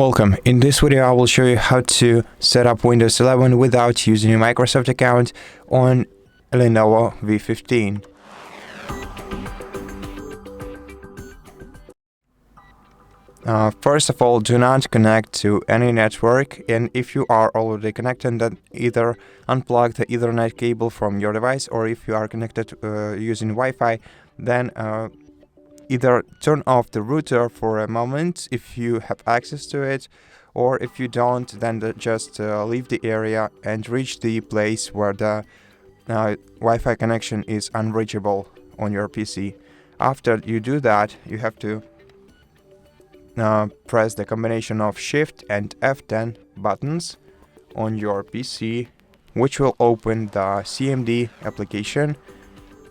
Welcome. In this video I will show you how to set up Windows 11 without using a Microsoft account on LENOVO V15. First of all, do not connect to any network, and if you are already connected, then either unplug the Ethernet cable from your device, or if you are connected using Wi-Fi, then either turn off the router for a moment if you have access to it, or if you don't, then just leave the area and reach the place where the Wi-Fi connection is unreachable on your PC. After you do that, you have to press the combination of Shift and F10 buttons on your PC, which will open the CMD application.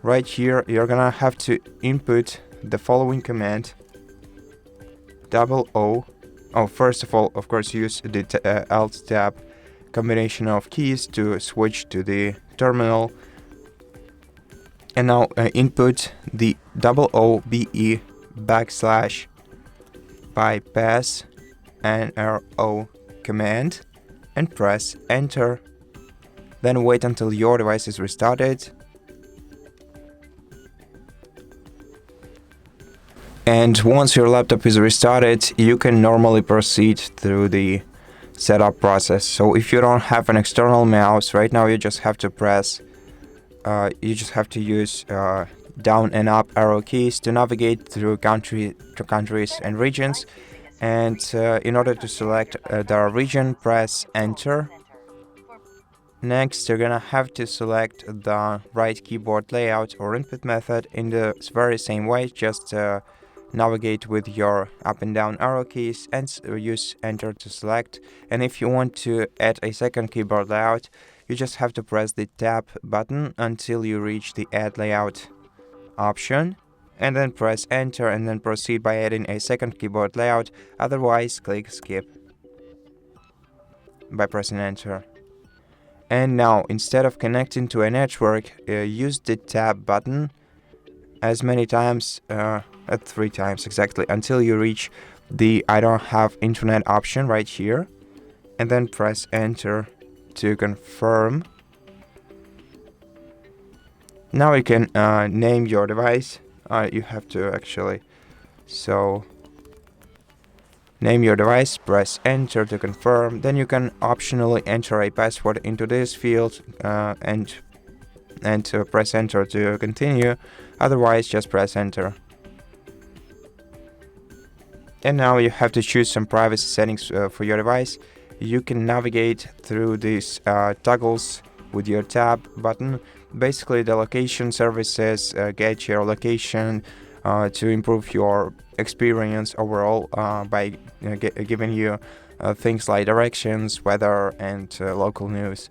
Right here, you're gonna have to input the following command: first of all, of course, use the Alt tab combination of keys to switch to the terminal, and now input the OOBE / bypass NRO command and press enter. Then wait until your device is restarted. And once your laptop is restarted, you can normally proceed through the setup process. So if you don't have an external mouse right now, you just have to use down and up arrow keys to navigate through countries and regions. And in order to select the region, press enter. Next, you're gonna have to select the right keyboard layout or input method in the very same way. Just navigate with your up and down arrow keys and use enter to select. And if you want to add a second keyboard layout, you just have to press the tab button until you reach the add layout option, and then press enter, and then proceed by adding a second keyboard layout. Otherwise, click skip by pressing enter. And now, instead of connecting to a network, use the tab button as many times, 3 times exactly, until you reach the I don't have internet option right here, and then press enter to confirm. Now you can name your device. You have to actually, so name your device, press enter to confirm. Then you can optionally enter a password into this field and press enter to continue. Otherwise, just press enter. And now you have to choose some privacy settings for your device. You can navigate through these toggles with your tab button. Basically, the location services get your location to improve your experience overall by giving you things like directions, weather, and local news.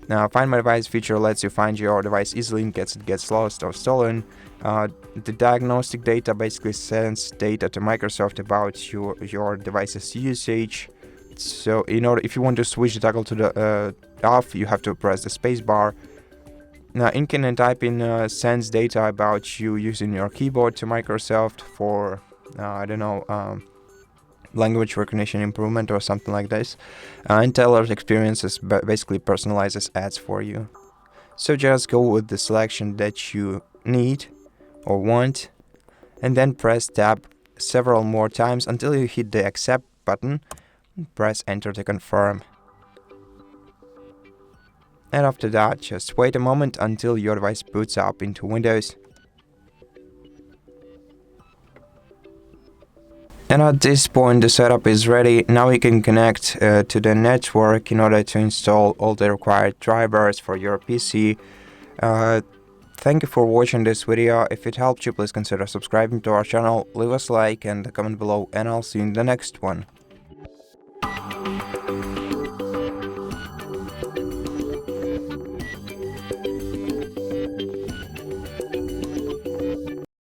Now, Find My Device feature lets you find your device easily in case it gets lost or stolen. The diagnostic data basically sends data to Microsoft about your device's usage. So, if you want to switch the toggle to the off, you have to press the space bar. Now, Ink and typing sends data about you using your keyboard to Microsoft for, language recognition improvement or something like this. And Tailor's Experiences basically personalizes ads for you. So just go with the selection that you need or want, and then press tab several more times until you hit the accept button. Press enter to confirm. And after that, just wait a moment until your device boots up into Windows. And at this point, the setup is ready. Now you can connect to the network in order to install all the required drivers for your PC. Thank you for watching this video. If it helped you, please consider subscribing to our channel, leave us a like and a comment below, and I'll see you in the next one.